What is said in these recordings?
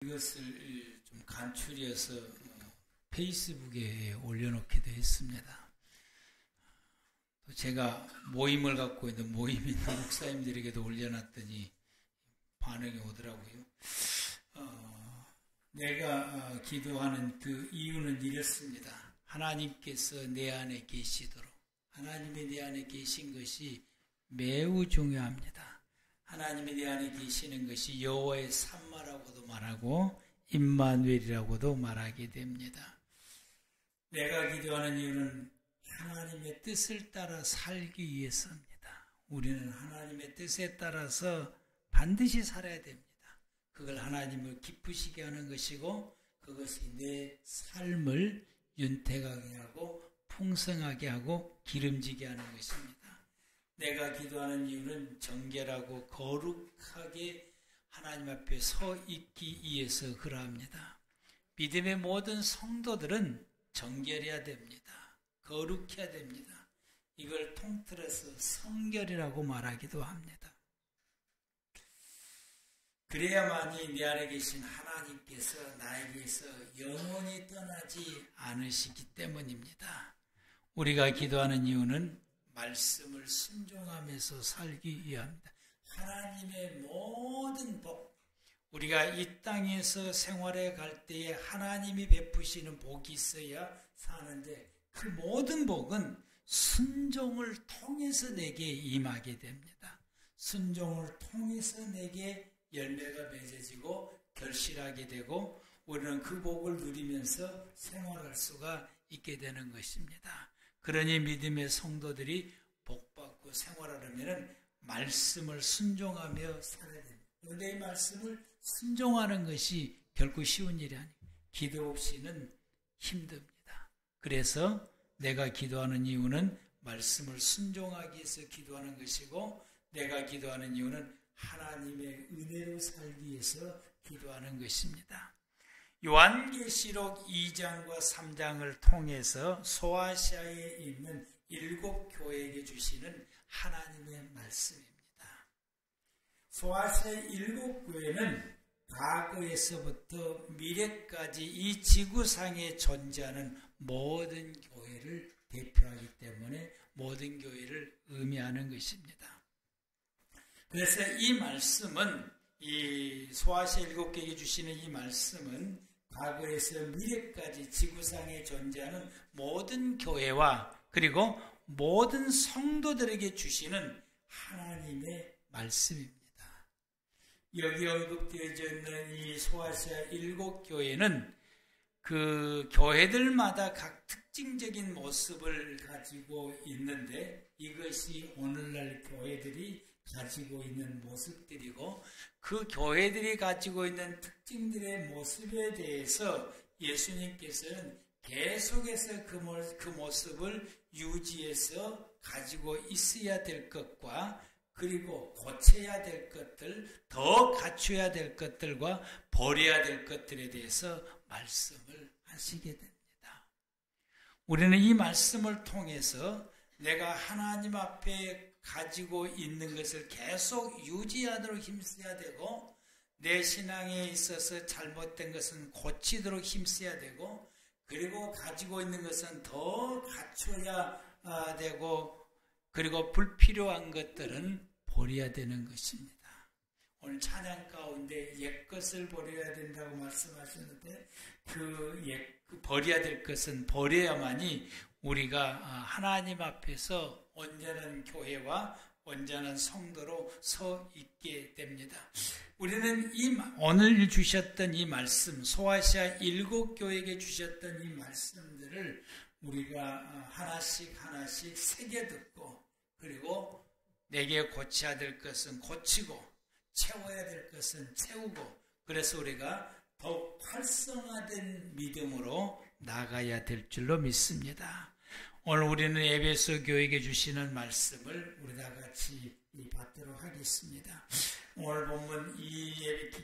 이것을 좀 간추려서 페이스북에 올려놓기도 했습니다. 또 제가 모임을 갖고 있는 모임 있는 목사님들에게도 올려놨더니 반응이 오더라고요. 내가 기도하는 그 이유는 이렇습니다. 하나님께서 내 안에 계시도록, 하나님이 내 안에 계신 것이 매우 중요합니다. 하나님이 내 안에 계시는 것이 여호와의 산마라고도 말하고 임마누엘이라고도 말하게 됩니다. 내가 기도하는 이유는 하나님의 뜻을 따라 살기 위해서입니다. 우리는 하나님의 뜻에 따라서 반드시 살아야 됩니다. 그걸 하나님을 기쁘시게 하는 것이고 그것이 내 삶을 윤택하게 하고 풍성하게 하고 기름지게 하는 것입니다. 내가 기도하는 이유는 정결하고 거룩하게 하나님 앞에 서 있기 위해서 그러합니다. 믿음의 모든 성도들은 정결해야 됩니다. 거룩해야 됩니다. 이걸 통틀어서 성결이라고 말하기도 합니다. 그래야만이 내 안에 계신 하나님께서 나에게서 영원히 떠나지 않으시기 때문입니다. 우리가 기도하는 이유는 말씀을 순종하면서 살기 위함입니다. 하나님의 모든 복, 우리가 이 땅에서 생활해 갈 때에 하나님이 베푸시는 복이 있어야 사는데 그 모든 복은 순종을 통해서 내게 임하게 됩니다. 순종을 통해서 내게 열매가 맺어지고 결실하게 되고 우리는 그 복을 누리면서 생활할 수가 있게 되는 것입니다. 그러니 믿음의 성도들이 복받고 생활하려면 말씀을 순종하며 살아야 됩니다. 그런데 이 말씀을 순종하는 것이 결코 쉬운 일이 아니에요. 기도 없이는 힘듭니다. 그래서 내가 기도하는 이유는 말씀을 순종하기 위해서 기도하는 것이고 내가 기도하는 이유는 하나님의 은혜로 살기 위해서 기도하는 것입니다. 요한계시록 2장과 3장을 통해서 소아시아에 있는 7교회에게 주시는 하나님의 말씀입니다. 소아시아 7교회는 과거에서부터 미래까지 이 지구상에 존재하는 모든 교회를 대표하기 때문에 모든 교회를 의미하는 것입니다. 그래서 이 말씀은 이 소아시아 7교회에게 주시는 이 말씀은 과거에서 미래까지 지구상에 존재하는 모든 교회와 그리고 모든 성도들에게 주시는 하나님의 말씀입니다. 여기 언급되어져 있는 이 소아시아 7교회는 그 교회들마다 각 특징적인 모습을 가지고 있는데 이것이 오늘날 교회들이 가지고 있는 모습들이고 그 교회들이 가지고 있는 특징들의 모습에 대해서 예수님께서는 계속해서 그 모습을 유지해서 가지고 있어야 될 것과 그리고 고쳐야 될 것들, 더 갖춰야 될 것들과 버려야 될 것들에 대해서 말씀을 하시게 됩니다. 우리는 이 말씀을 통해서 내가 하나님 앞에 가지고 있는 것을 계속 유지하도록 힘써야 되고 내 신앙에 있어서 잘못된 것은 고치도록 힘써야 되고 그리고 가지고 있는 것은 더 갖춰야 되고 그리고 불필요한 것들은 버려야 되는 것입니다. 오늘 찬양 가운데 옛것을 버려야 된다고 말씀하셨는데 그 버려야 될 것은 버려야만이 우리가 하나님 앞에서 온전한 교회와 온전한 성도로 서 있게 됩니다. 우리는 오늘 주셨던 이 말씀, 소아시아 7교회에게 주셨던 이 말씀들을 우리가 하나씩 새겨 듣고 그리고 내게 고쳐야 될 것은 고치고 채워야 될 것은 채우고 그래서 우리가 더욱 활성화된 믿음으로 나가야 될 줄로 믿습니다. 오늘 우리는 에베소 교회에게 주시는 말씀을 우리 다 같이 받도록 하겠습니다. 오늘 본문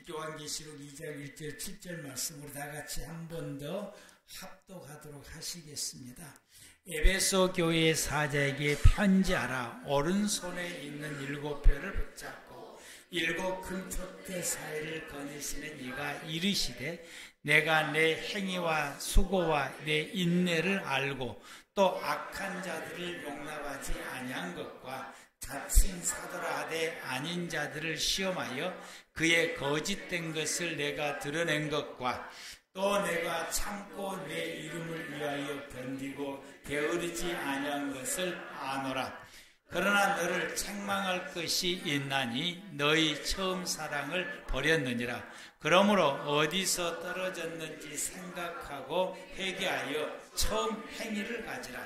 요한계시록 2장 1절 7절 말씀 우리 다 같이 한 번 더 합독하도록 하시겠습니다. 에베소 교회의 사자에게 편지하라. 오른손에 있는 7별을 붙잡고 일곱 금촛대 사이를 거니시는 이가 이르시되 내가 내 행위와 수고와 내 인내를 알고 또 악한 자들을 용납하지 아니한 것과 자칭 사도라 하되 아닌 자들을 시험하여 그의 거짓된 것을 내가 드러낸 것과 또 내가 참고 내 이름을 위하여 견디고 게으르지 아니한 것을 아노라. 그러나 너를 책망할 것이 있나니 너희 처음 사랑을 버렸느니라. 그러므로 어디서 떨어졌는지 생각하고 회개하여 처음 행위를 가지라.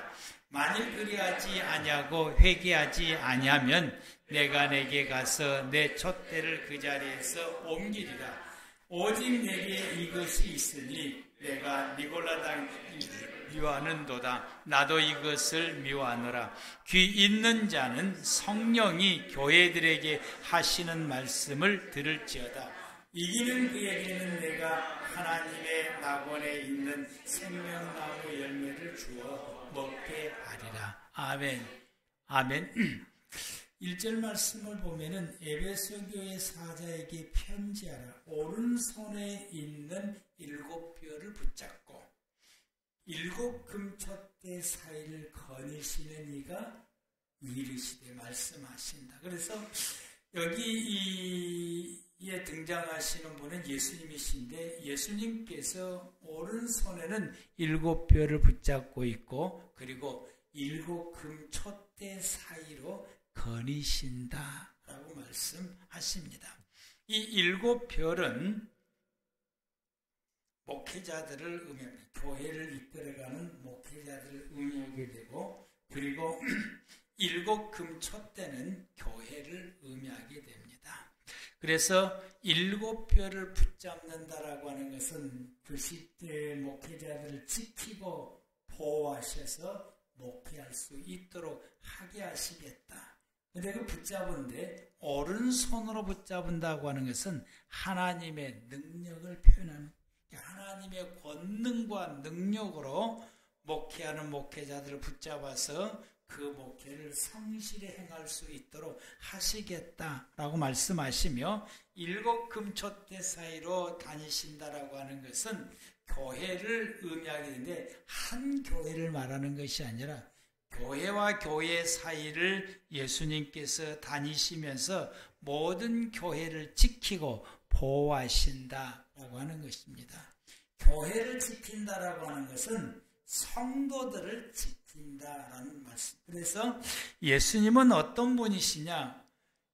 만일 그리하지 아니하고 회개하지 아니하면 내가 내게 가서 내 촛대를 그 자리에서 옮기리라. 오직 내게 이것이 있으니 내가 니골라당 미워하는도다. 나도 이것을 미워하노라. 귀 있는 자는 성령이 교회들에게 하시는 말씀을 들을지어다. 이기는 그에게는 내가 하나님의 낙원에 있는 생명나무 열매를 주어 먹게 하리라. 아멘. 아멘. 1절 말씀을 보면은 에베소 교회 사자에게 편지하라. 오른손에 있는 7뼈를 붙잡고 7 금촛대 사이를 거니시는 이가 이르시되 말씀하신다. 그래서 여기에 등장하시는 분은 예수님이신데 예수님께서 오른손에는 7뼈를 붙잡고 있고 그리고 7 금촛대 사이로 거니신다라고 말씀하십니다. 이 7별은 목회자들을 의미합니다. 교회를 이끌어가는 목회자들을 의미하게 되고 그리고 7 금촛대는 교회를 의미하게 됩니다. 그래서 7별을 붙잡는다라고 하는 것은 그 시대의 목회자들을 지키고 보호하셔서 목회할 수 있도록 하게 하시겠다. 근데 그 붙잡은데 오른손으로 붙잡은다고 하는 것은 하나님의 능력을 표현하는 하나님의 권능과 능력으로 목회하는 목회자들을 붙잡아서 그 목회를 성실히 행할 수 있도록 하시겠다라고 말씀하시며 7 금촛대 사이로 다니신다라고 하는 것은 교회를 의미하게 되는데 한 교회를 말하는 것이 아니라 교회와 교회 사이를 예수님께서 다니시면서 모든 교회를 지키고 보호하신다라고 하는 것입니다. 교회를 지킨다라고 하는 것은 성도들을 지킨다라는 말씀. 그래서 예수님은 어떤 분이시냐?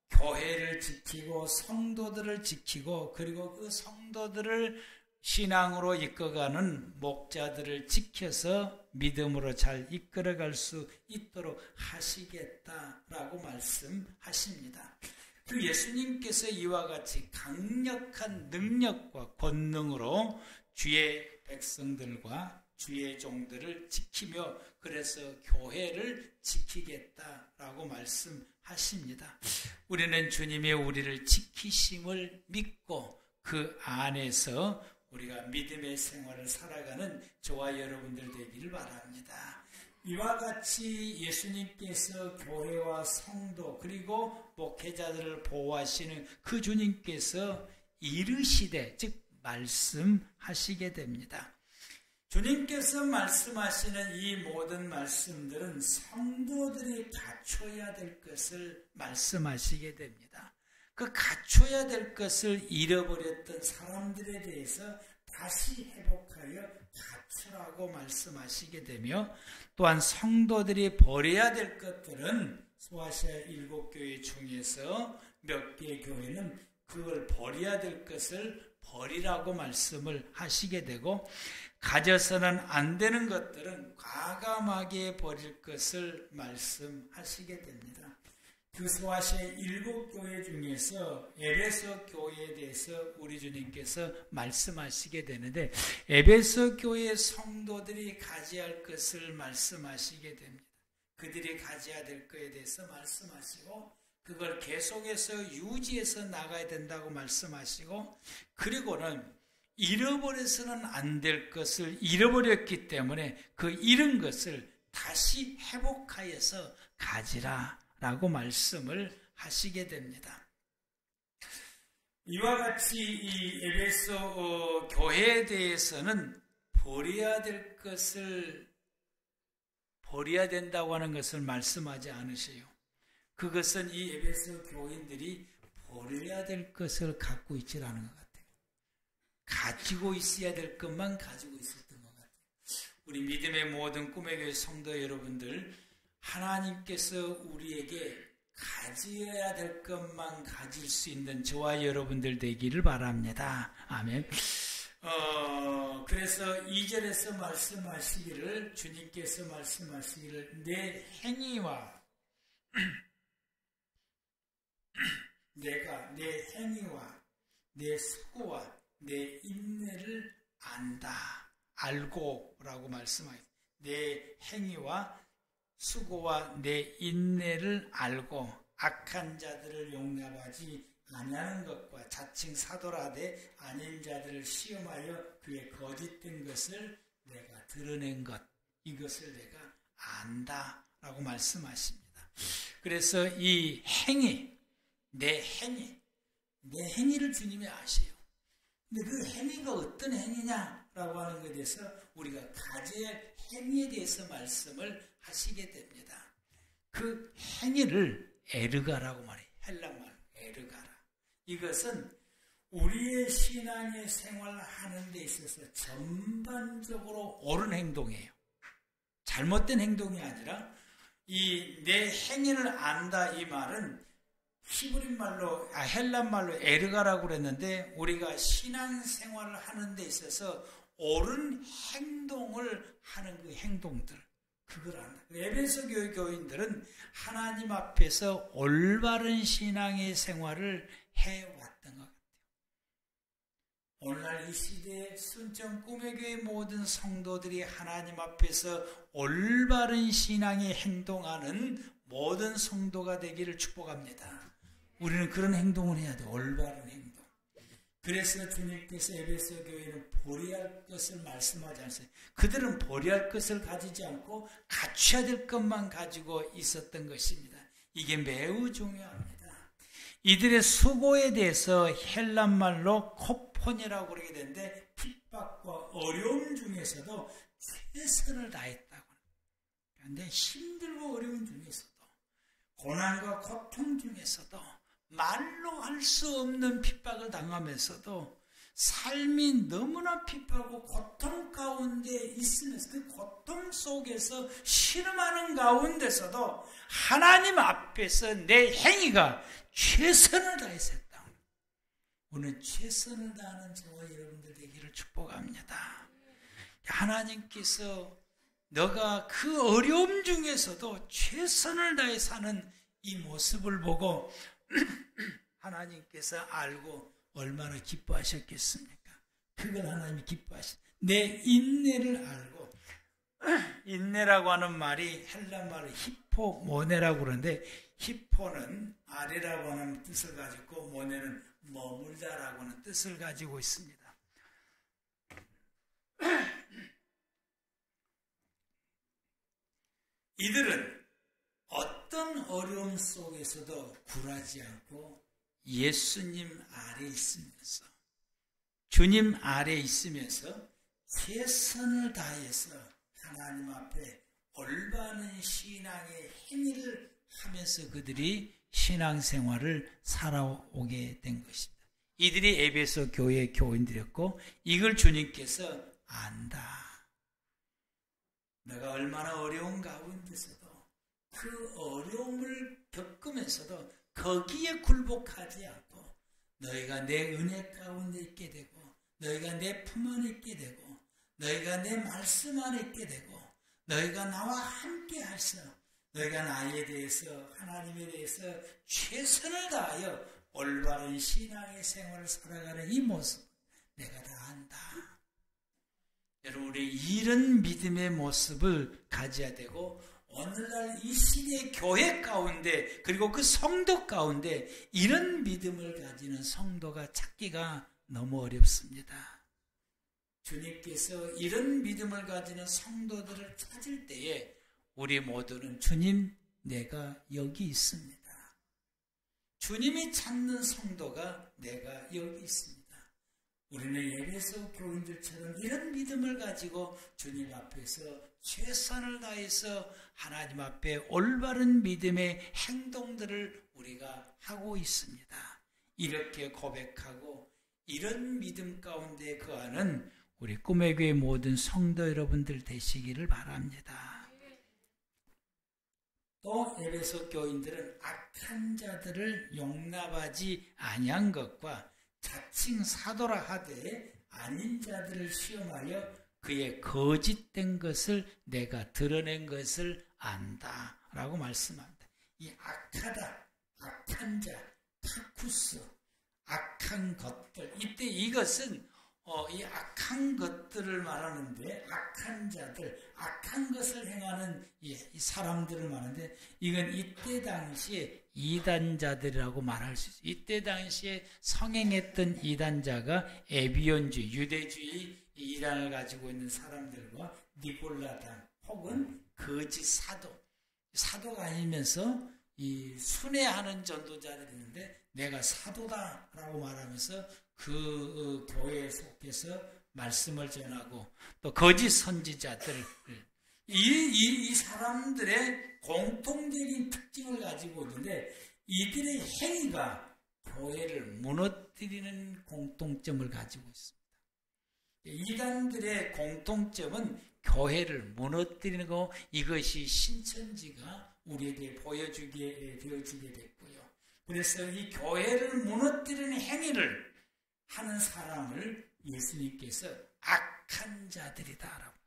교회를 지키고 성도들을 지키고 그리고 그 성도들을 신앙으로 이끌어가는 목자들을 지켜서 믿음으로 잘 이끌어갈 수 있도록 하시겠다라고 말씀하십니다. 그 예수님께서 이와 같이 강력한 능력과 권능으로 주의 백성들과 주의 종들을 지키며 그래서 교회를 지키겠다라고 말씀하십니다. 우리는 주님의 우리를 지키심을 믿고 그 안에서 우리가 믿음의 생활을 살아가는 저와 여러분들 되기를 바랍니다. 이와 같이 예수님께서 교회와 성도 그리고 목회자들을 보호하시는 그 주님께서 이르시되 즉 말씀하시게 됩니다. 주님께서 말씀하시는 이 모든 말씀들은 성도들이 갖춰야 될 것을 말씀하시게 됩니다. 그 갖춰야 될 것을 잃어버렸던 사람들에 대해서 다시 회복하여 갖추라고 말씀하시게 되며 또한 성도들이 버려야 될 것들은 소아시아 7교회 중에서 몇 개의 교회는 그걸 버려야 될 것을 버리라고 말씀을 하시게 되고 가져서는 안 되는 것들은 과감하게 버릴 것을 말씀하시게 됩니다. 그 소아시아 7교회 중에서 에베소 교회에 대해서 우리 주님께서 말씀하시게 되는데 에베소 교회 성도들이 가져야 할 것을 말씀하시게 됩니다. 그들이 가져야 될 것에 대해서 말씀하시고 그걸 계속해서 유지해서 나가야 된다고 말씀하시고 그리고는 잃어버려서는 안 될 것을 잃어버렸기 때문에 그 잃은 것을 다시 회복하여서 가지라 라고 말씀을 하시게 됩니다. 이와 같이 이 에베소 교회에 대해서는 버려야 된다고 하는 것을 말씀하지 않으세요. 그것은 이 에베소 교인들이 버려야 될 것을 갖고 있지 않은 것 같아요. 가지고 있어야 될 것만 가지고 있었던 것 같아요. 우리 믿음의 모든 꿈의 교회 성도 여러분들, 하나님께서 우리에게 가져야 될 것만 가질 수 있는 저와 여러분들 되기를 바랍니다. 아멘. 그래서 2절에서 말씀하시기를, 주님께서 말씀하시기를, 내 행위와 내가 내 행위와 내 수고와 내 인내를 안다. 알고라고 말씀하셨어요. 내 행위와 수고와 내 인내를 알고 악한 자들을 용납하지 아니하는 것과 자칭 사도라되 아닌 자들을 시험하여 그의 거짓된 것을 내가 드러낸 것, 이것을 내가 안다라고 말씀하십니다. 그래서 이 행위, 내 행위를 주님이 아세요. 근데 그 행위가 어떤 행위냐라고 하는 것에 대해서 우리가 가져야 할 행위에 대해서 말씀을 하시게 됩니다. 그 행위를 에르가라고 말해요. 헬라말 에르가라. 이것은 우리의 신앙의 생활을 하는 데 있어서 전반적으로 옳은 행동이에요. 잘못된 행동이 아니라 이 내 행위를 안다, 이 말은 히브리 말로, 헬라 말로 에르가라고 그랬는데, 우리가 신앙생활을 하는 데 있어서 옳은 행동을 하는 그 행동들, 그걸 안다. 에베소 교회 교인들은 하나님 앞에서 올바른 신앙의 생활을 해왔던 것 같아요. 오늘날 이 시대에 순천 꿈의 교회 모든 성도들이 하나님 앞에서 올바른 신앙에 행동하는 모든 성도가 되기를 축복합니다. 우리는 그런 행동을 해야 돼. 올바른 행동. 그래서 주님께서 에베소 교회는 버려야 것을 말씀하지 않으세요. 그들은 버려야 것을 가지지 않고 갖춰야 될 것만 가지고 있었던 것입니다. 이게 매우 중요합니다. 이들의 수고에 대해서 헬란말로 코폰이라고 그러게 되는데, 핍박과 어려움 중에서도 최선을 다했다고. 그런데 힘들고 어려운 중에서도, 고난과 고통 중에서도, 말로 할 수 없는 핍박을 당하면서도, 삶이 너무나 핍박하고 고통 가운데 있으면서 그 고통 속에서 신음하는 가운데서도 하나님 앞에서 내 행위가 최선을 다했었다. 오늘 최선을 다하는 저와 여러분들 되기를 축복합니다. 하나님께서 너가 그 어려움 중에서도 최선을 다해 사는 이 모습을 보고 하나님께서 알고 얼마나 기뻐하셨겠습니까? 그걸 하나님이 기뻐하셨. 내 인내를 알고, 인내라고 하는 말이 헬라 말로 히포모네라고 그러는데, 히포는 아래라고 하는 뜻을 가지고 모네는 머물다라고 하는 뜻을 가지고 있습니다. 이들은 어떤 어려움 속에서도 굴하지 않고 예수님 아래 있으면서, 주님 아래 있으면서 최선을 다해서 하나님 앞에 올바른 신앙의 행위를 하면서 그들이 신앙생활을 살아오게 된 것입니다. 이들이 에베소 교회의 교인들이었고, 이걸 주님께서 안다. 내가 얼마나 어려운 가운데서도, 그 어려움을 겪으면서도 거기에 굴복하지 않고 너희가 내 은혜 가운데 있게 되고, 너희가 내 품 안에 있게 되고, 너희가 내 말씀 안에 있게 되고, 너희가 나와 함께 하셔, 너희가 나에 대해서, 하나님에 대해서 최선을 다하여 올바른 신앙의 생활을 살아가는 이 모습 내가 다 안다. 여러분, 우리 이런 믿음의 모습을 가져야 되고, 오늘날 이 시대의 교회 가운데, 그리고 그 성도 가운데 이런 믿음을 가지는 성도가 찾기가 너무 어렵습니다. 주님께서 이런 믿음을 가지는 성도들을 찾을 때에 우리 모두는 주님, 내가 여기 있습니다. 주님이 찾는 성도가 내가 여기 있습니다. 우리는 에베소 교인들처럼 이런 믿음을 가지고 주님 앞에서 최선을 다해서 하나님 앞에 올바른 믿음의 행동들을 우리가 하고 있습니다. 이렇게 고백하고 이런 믿음 가운데 거하는 우리 꿈의 교회 모든 성도 여러분들 되시기를 바랍니다. 또 에베소 교인들은 악한 자들을 용납하지 아니한 것과 자칭 사도라 하되 아닌 자들을 시험하여 그의 거짓된 것을 내가 드러낸 것을 안다 라고 말씀합니다. 이 악하다, 악한 자, 파쿠스, 악한 것들, 이때 이것은 이 악한 것들을 말하는데 악한 자들, 악한 것을 행하는 이 사람들을 말하는데 이건 이때 당시에 이단자들이라고 말할 수 있어요. 이때 당시에 성행했던 이단자가 에비온주의, 유대주의 이단을 가지고 있는 사람들과 니골라당 혹은 거짓 사도가 아니면서 이 순회하는 전도자들이 있는데 내가 사도다라고 말하면서 그 교회에 속해서 말씀을 전하고 또 거짓 선지자들 이 사람들의 공통적인 특징을 가지고 있는데 이들의 행위가 교회를 무너뜨리는 공통점을 가지고 있습니다. 이단들의 공통점은 교회를 무너뜨리는 거 이것이 신천지가 우리에게 보여주게 되어지게 됐고요. 그래서 이 교회를 무너뜨리는 행위를 하는 사람을 예수님께서 악한 자들이다라고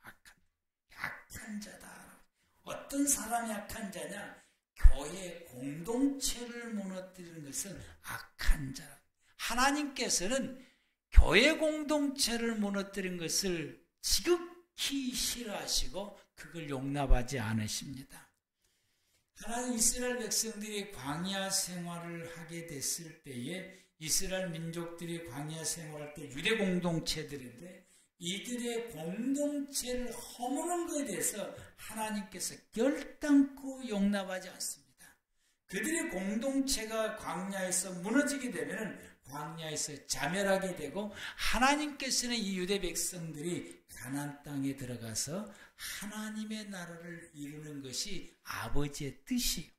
악한 자다. 어떤 사람이 악한 자냐? 교회 공동체를 무너뜨리는 것은 악한 자. 하나님께서는 교회 공동체를 무너뜨린 것을 지극히 싫어하시고 그걸 용납하지 않으십니다. 하나님 이스라엘 백성들이 광야 생활을 하게 됐을 때에 이스라엘 민족들이 광야 생활할 때 유대 공동체들인데 이들의 공동체를 허무는 것에 대해서 하나님께서 결단코 용납하지 않습니다. 그들의 공동체가 광야에서 무너지게 되면 광야에서 자멸하게 되고 하나님께서는 이 유대 백성들이 가나안 땅에 들어가서 하나님의 나라를 이루는 것이 아버지의 뜻이에요.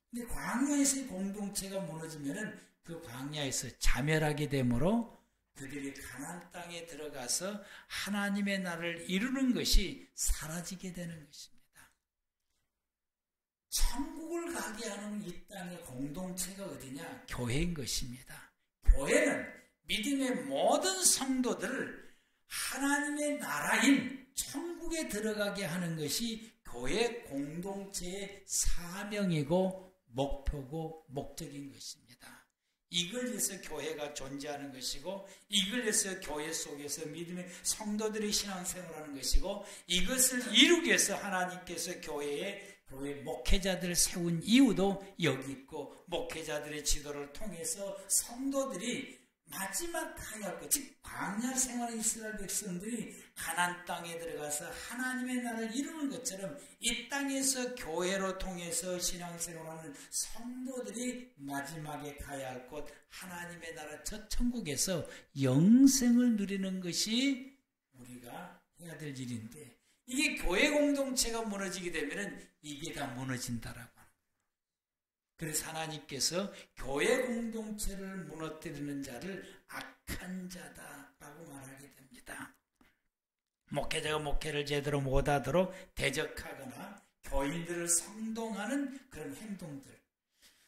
근데 광야에서의 공동체가 무너지면 그 광야에서 자멸하게 되므로 그들이 가나안 땅에 들어가서 하나님의 나라를 이루는 것이 사라지게 되는 것입니다. 천국을 가게 하는 이 땅의 공동체가 어디냐? 교회인 것입니다. 교회는 믿음의 모든 성도들을 하나님의 나라인 천국에 들어가게 하는 것이 교회 공동체의 사명이고 목표고 목적인 것입니다. 이걸 위해서 교회가 존재하는 것이고 이걸 위해서 교회 속에서 믿음의 성도들이 신앙생활하는 것이고 이것을 이루기 위해서 하나님께서 교회 목회자들을 세운 이유도 여기 있고 목회자들의 지도를 통해서 성도들이 마지막 가야 할 것, 즉 광야 생활의 이스라엘 백성들이 가나안 땅에 들어가서 하나님의 나라를 이루는 것처럼 이 땅에서 교회로 통해서 신앙생활하는 성도들이 마지막에 가야 할 곳 하나님의 나라 첫 천국에서 영생을 누리는 것이 우리가 해야 될 일인데 이게 교회 공동체가 무너지게 되면 이게 다 무너진다라고. 그래서 하나님께서 교회 공동체를 무너뜨리는 자를 악한 자다라고 말하게 됩니다. 목회자가 목회를 제대로 못하도록 대적하거나 교인들을 선동하는 그런 행동들,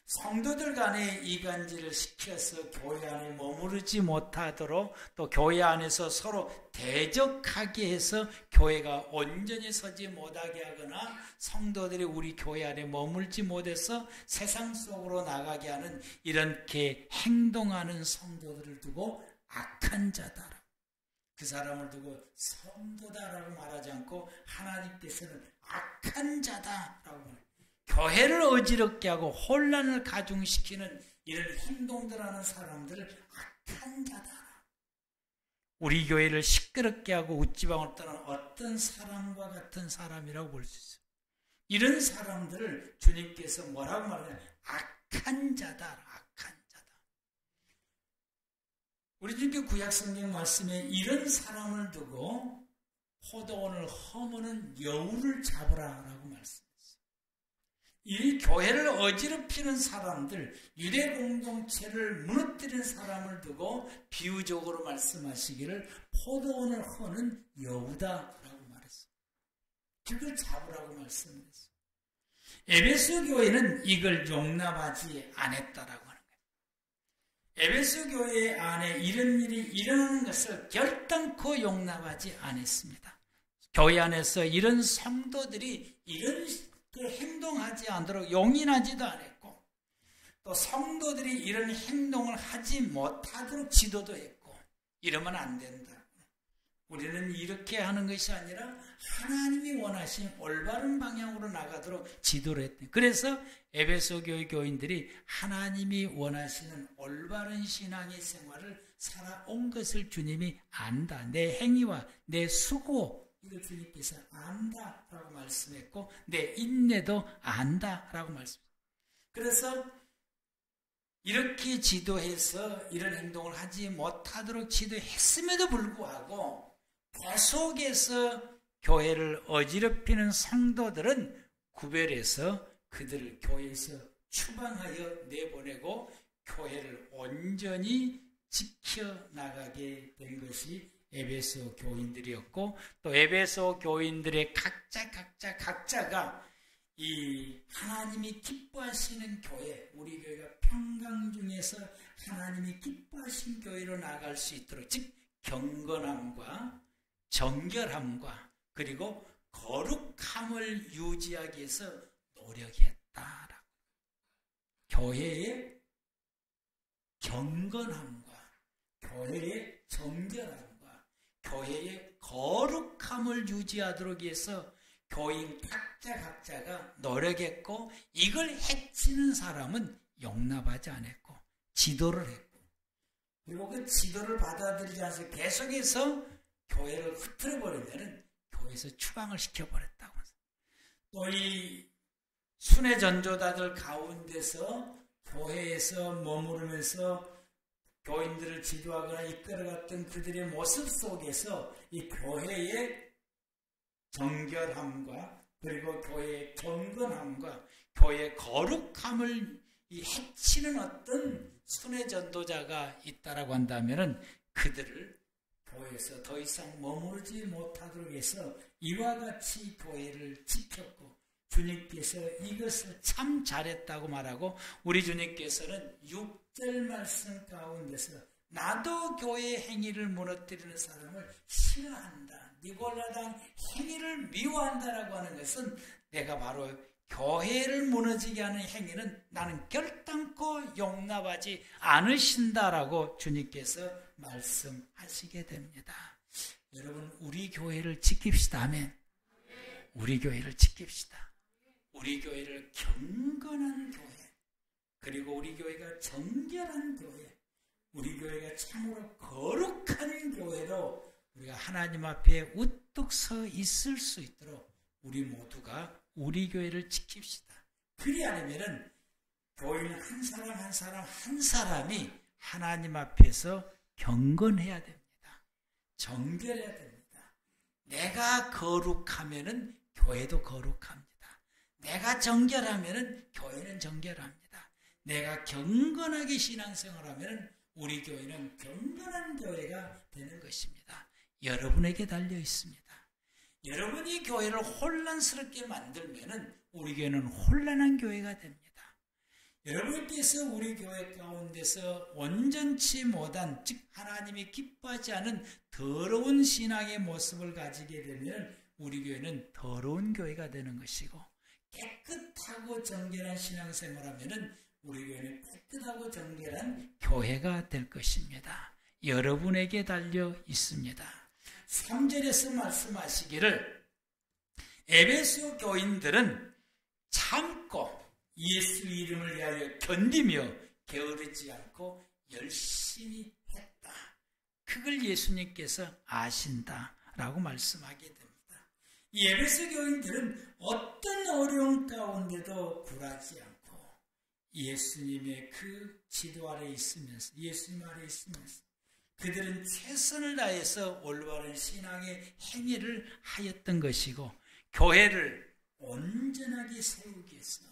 성도들 간에 이간질을 시켜서 교회 안에 머무르지 못하도록 또 교회 안에서 서로 대적하게 해서 교회가 온전히 서지 못하게 하거나 성도들이 우리 교회 안에 머물지 못해서 세상 속으로 나가게 하는 이렇게 행동하는 성도들을 두고 악한 자다. 그 사람을 두고 성도다라고 말하지 않고 하나님께서는 악한 자다라고 말합니다. 교회를 어지럽게 하고 혼란을 가중시키는 이런 행동들 하는 사람들을 악한 자다. 우리 교회를 시끄럽게 하고 웃지방을 떠난 어떤 사람과 같은 사람이라고 볼 수 있어요. 이런 사람들을 주님께서 뭐라고 말하냐? 악한 자다. 악한 자다. 우리 주님께 구약성경 말씀에 이런 사람을 두고 포도원을 허무는 여우를 잡으라라고 말씀했어요. 이 교회를 어지럽히는 사람들, 유대 공동체를 무너뜨리는 사람을 두고 비유적으로 말씀하시기를 포도원을 허는 여우다라고 말했어요. 그걸 잡으라고 말씀했어요. 에베소 교회는 이걸 용납하지 않았다라고 하는 거예요. 에베소 교회 안에 이런 일이 일어나는 것을 결단코 용납하지 않았습니다. 교회 안에서 이런 성도들이 이런 행동하지 않도록 용인하지도 않았고, 또 성도들이 이런 행동을 하지 못하도록 지도도 했고, 이러면 안 된다. 우리는 이렇게 하는 것이 아니라 하나님이 원하신 올바른 방향으로 나가도록 지도를 했대. 그래서 에베소 교회 교인들이 하나님이 원하시는 올바른 신앙의 생활을 살아온 것을 주님이 안다. 내 행위와 내 수고, 이걸 주님께서 안다라고 말씀했고, 내 인내도 안다라고 말씀했어요. 그래서 이렇게 지도해서 이런 행동을 하지 못하도록 지도했음에도 불구하고 계속해서 교회를 어지럽히는 성도들은 구별해서 그들을 교회에서 추방하여 내보내고 교회를 온전히 지켜나가게 된 것이 에베소 교인들이었고, 또 에베소 교인들의 각자가 이 하나님이 기뻐하시는 교회, 우리 교회가 평강 중에서 하나님이 기뻐하신 교회로 나갈 수 있도록, 즉 경건함과 정결함과 그리고 거룩함을 유지하기 위해서 노력했다라고. 교회의 경건함과 교회의 정결함과 교회의 거룩함을 유지하도록 위해서 교인 각자가 노력했고, 이걸 해치는 사람은 용납하지 않았고 지도를 했고, 그리고 그 지도를 받아들이지 않아서 계속해서 교회를 흐트러버리면 교회에서 추방을 시켜버렸다고. 또 이 순회 전도자들 가운데서 교회에서 머무르면서 교인들을 지도하거나 이끌어갔던 그들의 모습 속에서 이 교회의 정결함과 그리고 교회의 경건함과 교회의 거룩함을 해치는 어떤 순회 전도자가 있다라고 한다면은 그들을 교회에서 더 이상 머무르지 못하도록 해서 이와 같이 교회를 지켰고, 주님께서 이것을 참 잘했다고 말하고, 우리 주님께서는 6절 말씀 가운데서 나도 교회의 행위를 무너뜨리는 사람을 싫어한다, 니골라당 행위를 미워한다라고 하는 것은 내가 바로 교회를 무너지게 하는 행위는 나는 결단코 용납하지 않으신다라고 주님께서 말씀하시게 됩니다. 여러분, 우리 교회를 지킵시다. 아멘. 우리 교회를 지킵시다. 우리 교회를 경건한 교회, 그리고 우리 교회가 정결한 교회, 우리 교회가 참으로 거룩한 교회로 우리가 하나님 앞에 우뚝 서 있을 수 있도록 우리 모두가 우리 교회를 지킵시다. 그리하려면 교인 한 사람이 하나님 앞에서 경건해야 됩니다. 정결해야 됩니다. 내가 거룩하면은 교회도 거룩합니다. 내가 정결하면은 교회는 정결합니다. 내가 경건하게 신앙생활하면은 우리 교회는 경건한 교회가 되는 것입니다. 여러분에게 달려 있습니다. 여러분이 교회를 혼란스럽게 만들면은 우리 교회는 혼란한 교회가 됩니다. 여러분께서 우리 교회 가운데서 온전치 못한, 즉 하나님이 기뻐하지 않은 더러운 신앙의 모습을 가지게 되면 우리 교회는 더러운 교회가 되는 것이고, 깨끗하고 정결한 신앙생활하면은 우리 교회는 깨끗하고 정결한 교회가 될 것입니다. 여러분에게 달려 있습니다. 3절에서 말씀하시기를 에베소 교인들은 참고 예수 이름을 위하여 견디며 게으르지 않고 열심히 했다. 그걸 예수님께서 아신다라고 말씀하게 됩니다. 이 에베소 교인들은 어떤 어려움 가운데도 굴하지 않고 예수님의 그 지도 아래 있으면서, 예수님 아래 있으면서 그들은 최선을 다해서 올바른 신앙의 행위를 하였던 것이고 교회를 온전하게 세우기 위해서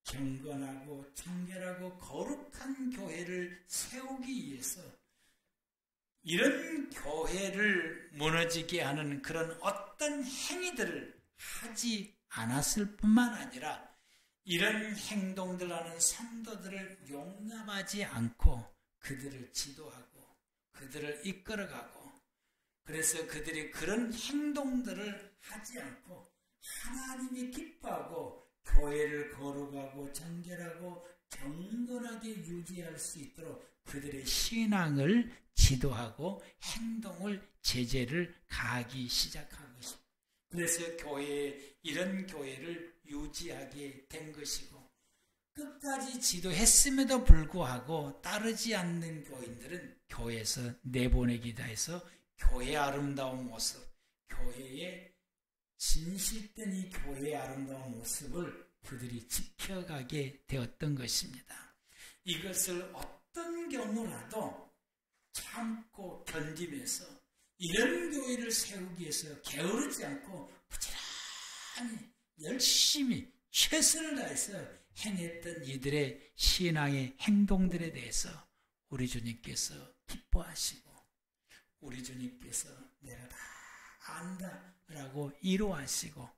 경건하고 청결하고 거룩한 교회를 세우기 위해서 이런 교회를 무너지게 하는 그런 어떤 행위들을 하지 않았을 뿐만 아니라 이런 행동들 하는 성도들을 용납하지 않고 그들을 지도하고 그들을 이끌어가고 그래서 그들이 그런 행동들을 하지 않고 하나님이 기뻐하고 교회를 거룩하고 정결하고 경건하게 유지할 수 있도록 그들의 신앙을 지도하고 행동을 제재를 가하기 시작한 것입니다. 그래서 이런 교회를 유지하게 된 것이고 끝까지 지도했음에도 불구하고 따르지 않는 교인들은 교회에서 내보내기도 해서 교회의 아름다운 모습, 교회의 진실된 이 교회의 아름다운 모습을 그들이 지켜가게 되었던 것입니다. 이것을 어떤 경우라도 참고 견디면서 이런 교회를 세우기 위해서 게으르지 않고 부지런히 열심히 최선을 다해서 행했던 이들의 신앙의 행동들에 대해서 우리 주님께서 기뻐하시고 우리 주님께서 내가 다 안다 라고 위로하시고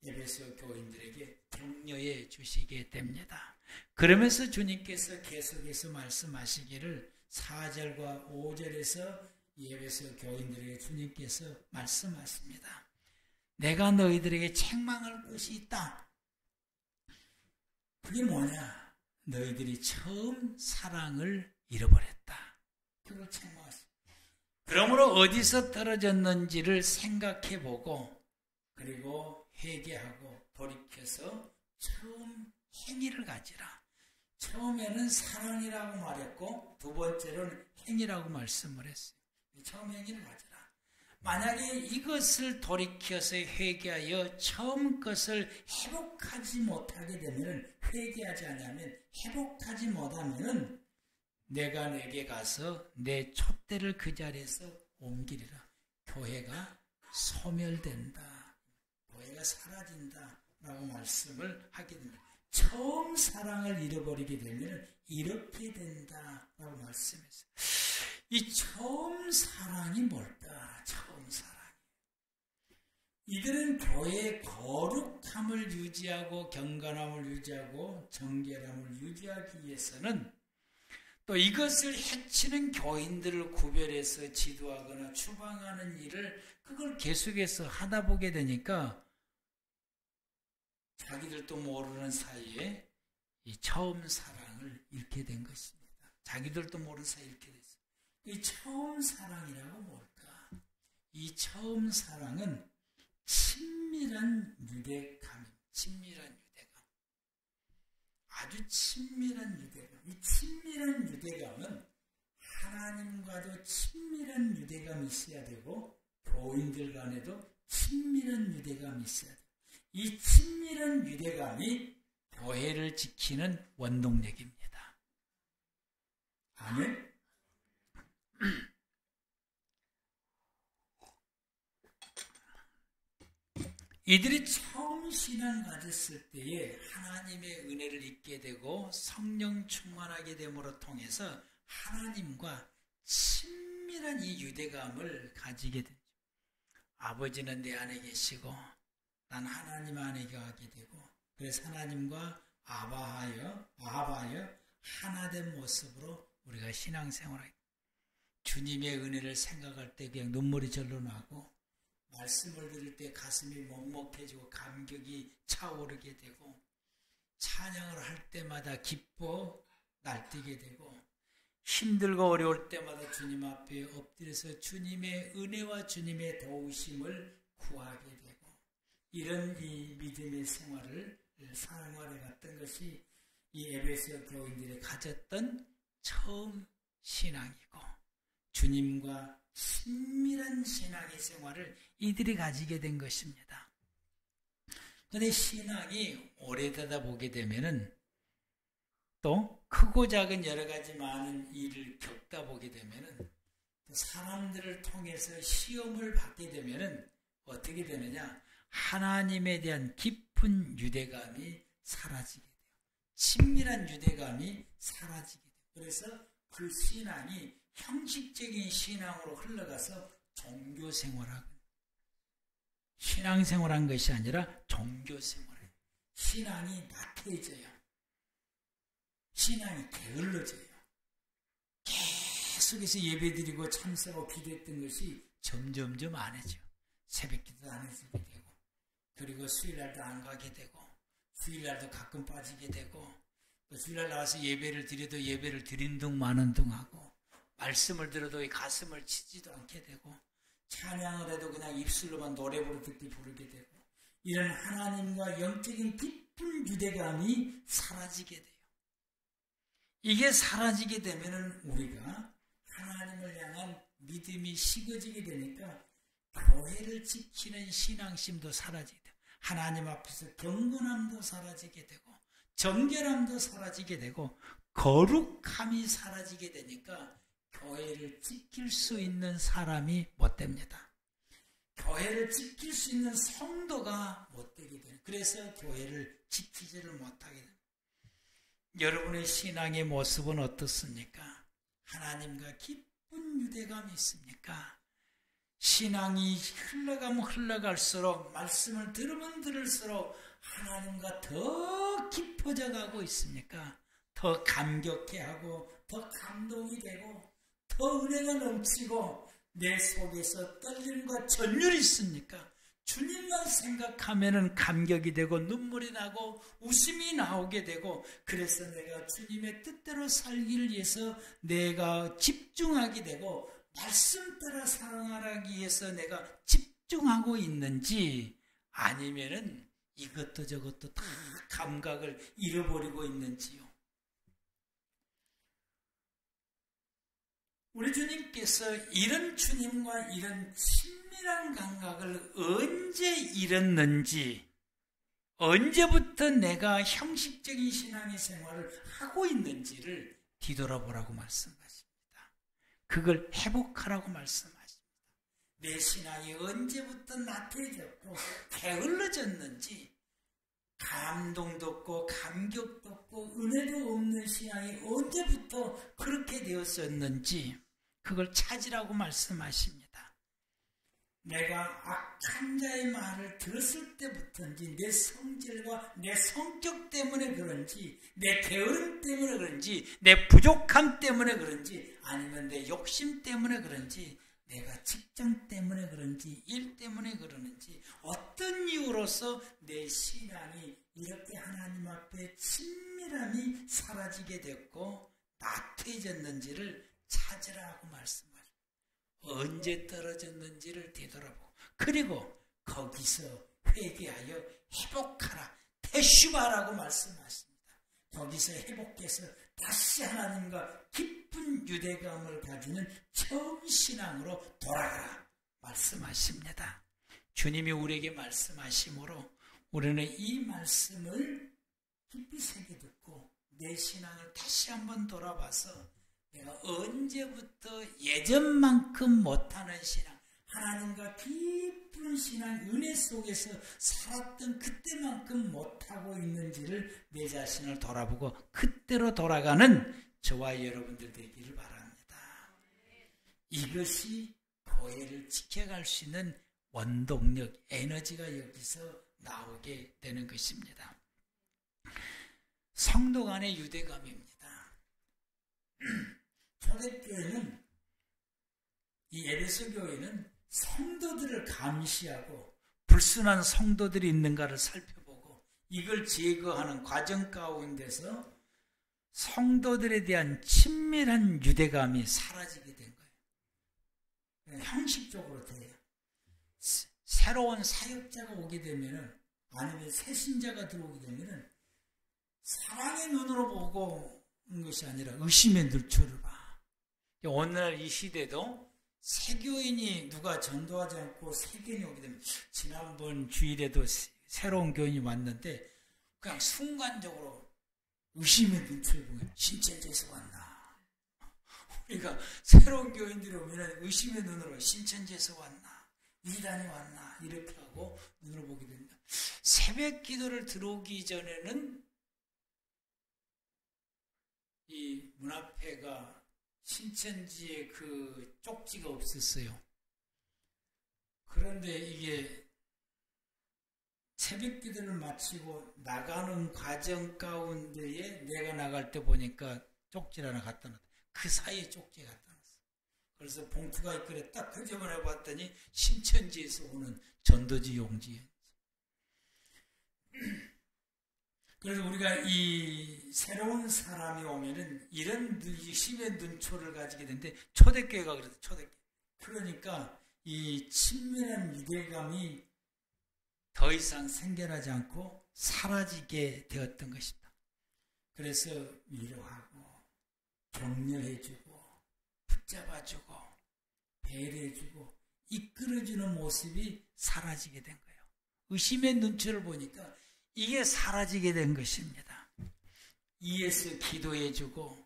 에베소 교인들에게 격려해 주시게 됩니다. 그러면서 주님께서 계속해서 말씀하시기를 4절과 5절에서 에베소 교인들에게 주님께서 말씀하십니다. 내가 너희들에게 책망할 것이 있다. 그게 뭐냐? 너희들이 처음 사랑을 잃어버렸다. 그걸 책망하십니다. 그러므로 어디서 떨어졌는지를 생각해보고 그리고 회개하고 돌이켜서 처음 행위를 가지라. 처음에는 사랑이라고 말했고 두 번째로는 행위라고 말씀을 했어요. 처음 행위를 가지라. 만약에 이것을 돌이켜서 회개하여 처음 것을 회복하지 못하게 되면 회개하지 않으면 회복하지 못하면 내가 내게 가서 내 촛대를 그 자리에서 옮기리라. 교회가 소멸된다. 교회가 사라진다. 라고 말씀을 하게 됩니다. 처음 사랑을 잃어버리게 되면 이렇게 된다. 라고 말씀했어요. 이 처음 사랑이 뭘까? 처음 사랑. 이들은 교회의 거룩함을 유지하고 경건함을 유지하고 정결함을 유지하기 위해서는 또 이것을 해치는 교인들을 구별해서 지도하거나 추방하는 일을 그걸 계속해서 하다 보게 되니까 자기들도 모르는 사이에 이 처음 사랑을 잃게 된 것입니다. 자기들도 모르는 사이에 잃게 됐어요. 이 처음 사랑이라고 뭘까? 이 처음 사랑은 친밀한 유대감, 친밀한 유대감. 아주 친밀한 유대감. 이 친밀한 유대감은 하나님과도 친밀한 유대감이 있어야 되고 교인들 간에도 친밀한 유대감이 있어야 돼요. 이 친밀한 유대감이 교회를 지키는 원동력입니다. 아멘. 이들이 처음 신앙 가졌을 때에 하나님의 은혜를 잊게 되고 성령 충만하게 됨으로 통해서 하나님과 친밀한 이 유대감을 가지게 되죠. 아버지는 내 안에 계시고 난 하나님 안에 가게 되고 그래서 하나님과 아바하여 하나된 모습으로 우리가 신앙생활하게 됩니다. 주님의 은혜를 생각할 때 그냥 눈물이 절로 나고 말씀을 들을 때 가슴이 먹먹해지고 감격이 차오르게 되고 찬양을 할 때마다 기뻐 날뛰게 되고 힘들고 어려울 때마다 주님 앞에 엎드려서 주님의 은혜와 주님의 도우심을 구하게 되고 이런 이 믿음의 생활을 생활해 갔던 것이 이 에베소 교인들이 가졌던 처음 신앙이고 주님과 친밀한 신앙의 생활을 이들이 가지게 된 것입니다. 그런데 신앙이 오래되다 보게 되면은 또 크고 작은 여러 가지 많은 일을 겪다 보게 되면은 사람들을 통해서 시험을 받게 되면은 어떻게 되느냐? 하나님에 대한 깊은 유대감이 사라지게 돼요. 친밀한 유대감이 사라지게 돼요. 그래서 그 신앙이 형식적인 신앙으로 흘러가서 종교생활하고 신앙생활한 것이 아니라 종교생활이에요. 신앙이 나태해져요. 신앙이 게을러져요. 계속해서 예배드리고 참석하고 기도했던 것이 점점점 안 해져. 새벽기도 안 해지게 되고, 그리고 수요일날도 안 가게 되고, 주일날도 가끔 빠지게 되고, 또 주일날 나와서 예배를 드려도 예배를 드린 둥 마는 둥 하고, 말씀을 들어도 가슴을 치지도 않게 되고, 찬양을 해도 그냥 입술로만 노래 부르듯이 부르게 되고, 이런 하나님과 영적인 깊은 유대감이 사라지게 돼요. 이게 사라지게 되면은 우리가 하나님을 향한 믿음이 식어지게 되니까 교회를 지키는 신앙심도 사라지게 돼요. 하나님 앞에서 경건함도 사라지게 되고, 정결함도 사라지게 되고, 거룩함이 사라지게 되니까 교회를 지킬 수 있는 사람이 못 됩니다. 교회를 지킬 수 있는 성도가 못 되게 돼요. 그래서 교회를 지키지를 못하게 됩니다. 여러분의 신앙의 모습은 어떻습니까? 하나님과 깊은 유대감이 있습니까? 신앙이 흘러가면 흘러갈수록, 말씀을 들으면 들을수록 하나님과 더 깊어져 가고 있습니까? 더 감격해하고, 더 감동이 되고, 더 은혜가 넘치고, 내 속에서 떨림과 전율이 있습니까? 주님만 생각하면은 감격이 되고 눈물이 나고 웃음이 나오게 되고, 그래서 내가 주님의 뜻대로 살기를 위해서 내가 집중하게 되고, 말씀 따라 살아가기 위해서 내가 집중하고 있는지, 아니면은 이것도 저것도 다 감각을 잃어버리고 있는지요. 우리 주님께서 이런 주님과 이런 친밀한 감각을 언제 잃었는지, 언제부터 내가 형식적인 신앙의 생활을 하고 있는지를 뒤돌아보라고 말씀하십니다. 그걸 회복하라고 말씀하십니다. 내 신앙이 언제부터 나태해졌고 게을러졌는지, 감동도 없고 감격도 없고 은혜도 없는 신앙이 언제부터 그렇게 되었었는지 그걸 찾으라고 말씀하십니다. 내가 악한 자의 말을 들었을 때부터인지, 내 성질과 내 성격 때문에 그런지, 내 게으름 때문에 그런지, 내 부족함 때문에 그런지, 아니면 내 욕심 때문에 그런지, 내가 직장 때문에 그런지, 일 때문에 그러는지, 어떤 이유로서 내 신앙이 이렇게 하나님 앞에 친밀함이 사라지게 됐고 나태해졌는지를 찾으라고 말씀하십니다. 언제 떨어졌는지를 되돌아보고, 그리고 거기서 회개하여 회복하라, 태슈바라고 말씀하십니다. 거기서 회복해서 다시 하나님과 깊은 유대감을 가지는 처음 신앙으로 돌아가라 말씀하십니다. 주님이 우리에게 말씀하심으로 우리는 이 말씀을 깊이 새겨 듣고 내 신앙을 다시 한번 돌아봐서 내가 언제부터 예전만큼 못하는 신앙, 하나님과 깊은 신앙, 은혜 속에서 살았던 그때만큼 못하고 있는지를 내 자신을 돌아보고 그때로 돌아가는 저와 여러분들 되기를 바랍니다. 이것이 교회를 지켜갈 수 있는 원동력, 에너지가 여기서 나오게 되는 것입니다. 성도 간의 유대감입니다. 초대교회는, 이 에베소 교회는 성도들을 감시하고 불순한 성도들이 있는가를 살펴보고 이걸 제거하는 과정 가운데서 성도들에 대한 친밀한 유대감이 사라지게 된 거예요. 형식적으로 돼요. 새로운 사역자가 오게 되면은, 아니면 새 신자가 들어오게 되면은 사랑의 눈으로 보고 온 것이 아니라 의심의 눈초를 봐. 오늘날 이 시대도 새 교인이 누가 전도하지 않고 새 교인이 오게 되면, 지난번 주일에도 새로운 교인이 왔는데 그냥 순간적으로 의심의 눈초를 보고 진짜 이제서 왔나? 그러니까 새로운 교인들이 오면 의심의 눈으로 신천지에서 왔나, 이단이 왔나 이렇게 하고 눈으로 보게 됩니다. 새벽 기도를 들어오기 전에는 이 문 앞에가 신천지의 그 쪽지가 없었어요. 그런데 이게 새벽 기도를 마치고 나가는 과정 가운데에 내가 나갈 때 보니까 쪽지를 하나 갖다 놨다. 그 사이에 쪽지가 갖다 놨어. 그래서 봉투가 있길래 딱 끄집어내 봤더니 신천지에서 오는 전도지 용지에. 그래서 우리가 이 새로운 사람이 오면은 이런 심의 눈초를 가지게 되는데 초대교회가 그래서 초대교회. 그러니까 이 친밀한 유대감이 더 이상 생겨나지 않고 사라지게 되었던 것입니다. 그래서 위로하고 격려해주고 붙잡아주고 배려해주고 이끌어주는 모습이 사라지게 된 거예요. 의심의 눈초를 보니까 이게 사라지게 된 것입니다. 이에서 기도해주고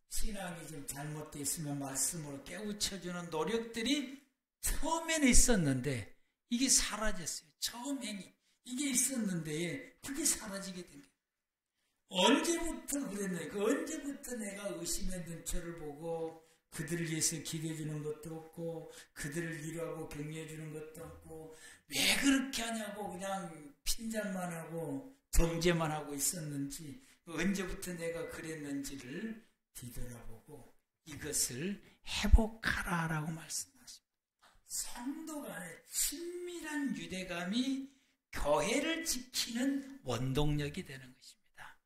신앙이 좀 잘못되어 있으면 말씀으로 깨우쳐주는 노력들이 처음에는 있었는데 이게 사라졌어요. 처음 행위 이게 있었는데 그게 사라지게 된 거예요. 언제부터 그랬나요? 언제부터 내가 의심의 눈초를 보고 그들을 위해서 기도해주는 것도 없고 그들을 위로하고 격려해주는 것도 없고 왜 그렇게 하냐고 그냥 핀잔만 하고 정죄만 하고 있었는지 언제부터 내가 그랬는지를 뒤돌아보고 이것을 회복하라라고 말씀하십니다. 성도 간의 친밀한 유대감이 교회를 지키는 원동력이 되는 것입니다.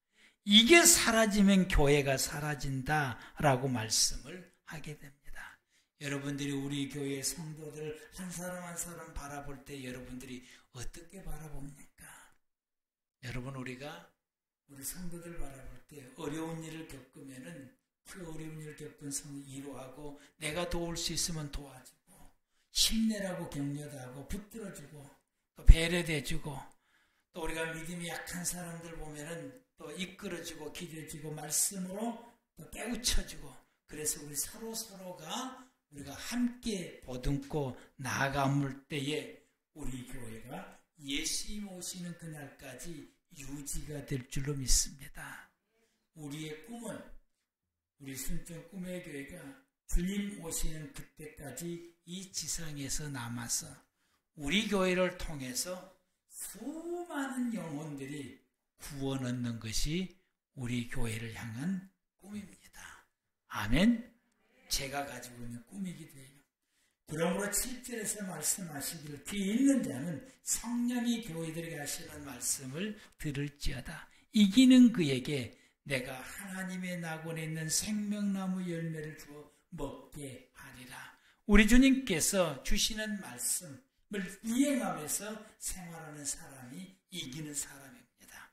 이게 사라지면 교회가 사라진다라고 말씀을 하게 됩니다. 여러분들이 우리 교회의 성도들 한 사람 한 사람 바라볼 때 여러분들이 어떻게 바라봅니까? 여러분 우리가 우리 성도들 바라볼 때 어려운 일을 겪으면은 그 어려운 일을 겪은 성을 위로하고 내가 도울 수 있으면 도와주고 힘내라고 격려도 하고 붙들어주고 또 배려도 해주고 또 우리가 믿음이 약한 사람들 보면은 또 이끌어주고 기도해주고 말씀으로 또 깨우쳐주고 그래서 우리 서로가 우리가 함께 보듬고 나아갈 때에 우리 교회가 예수님 오시는 그날까지 유지가 될 줄로 믿습니다. 우리의 꿈은 우리 순천 꿈의 교회가 주님 오시는 그때까지 이 지상에서 남아서 우리 교회를 통해서 수많은 영혼들이 구원 얻는 것이 우리 교회를 향한 꿈입니다. 아멘. 제가 가지고 있는 꿈이기도 해요. 그러므로 7절에서 말씀하시기를 귀 있는 자는 성령이 교회들에게 하시는 말씀을 들을지어다. 이기는 그에게 내가 하나님의 낙원에 있는 생명나무 열매를 주어 먹게 하리라. 우리 주님께서 주시는 말씀을 이행하면서 생활하는 사람이 이기는 사람입니다.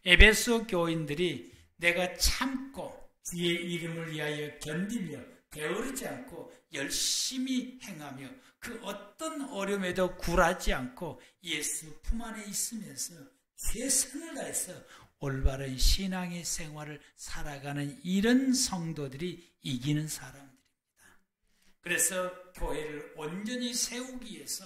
에베소 교인들이 내가 참고 주의 이름을 위하여 견디며 게으르지 않고 열심히 행하며 그 어떤 어려움에도 굴하지 않고 예수 품 안에 있으면서 최선을 다해서 올바른 신앙의 생활을 살아가는 이런 성도들이 이기는 사람들입니다. 그래서 교회를 온전히 세우기 위해서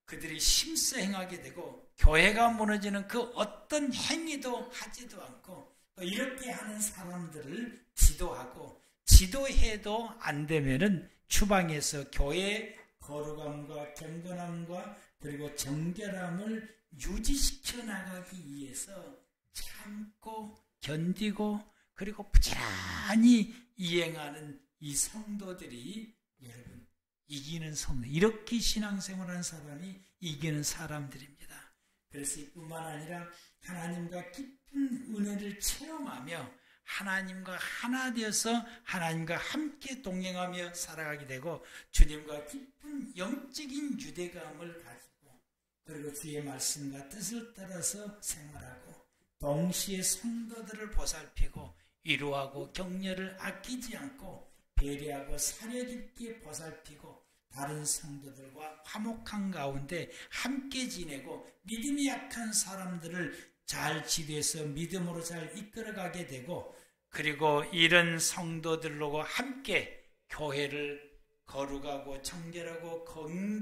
그들이 힘써 행하게 되고 교회가 무너지는 그 어떤 행위도 하지도 않고 또 이렇게 하는 사람들을 지도하고 지도해도 안 되면은 추방해서 교회의 거룩함과 경건함과 그리고 정결함을 유지시켜 나가기 위해서 참고 견디고 그리고 부지런히 이행하는 이 성도들이 여러분 이기는 성도, 이렇게 신앙생활하는 사람이 이기는 사람들입니다. 그래서 이뿐만 아니라 하나님과 깊은 은혜를 체험하며 하나님과 하나 되어서 하나님과 함께 동행하며 살아가게 되고 주님과 깊은 영적인 유대감을 가지고 그리고 주의 말씀과 뜻을 따라서 생활하고 동시에 성도들을 보살피고 위로하고 격려를 아끼지 않고 배려하고 사려 깊게 보살피고 다른 성도들과 화목한 가운데 함께 지내고 믿음이 약한 사람들을 잘 지도해서 믿음으로 잘 이끌어가게 되고 그리고 이런 성도들로 함께 교회를 거룩하고 정결하고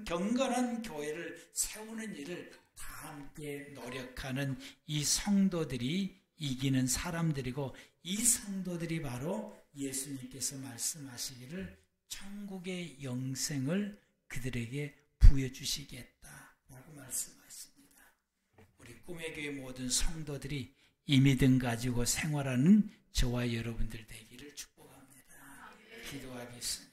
경건한 교회를 세우는 일을 다 함께 노력하는 이 성도들이 이기는 사람들이고, 이 성도들이 바로 예수님께서 말씀하시기를 천국의 영생을 그들에게 부여주시겠다라고 말씀하십니다. 우리 꿈의 교회 모든 성도들이 이 믿음 가지고 생활하는 저와 여러분들 되기를 축복합니다. 기도하겠습니다.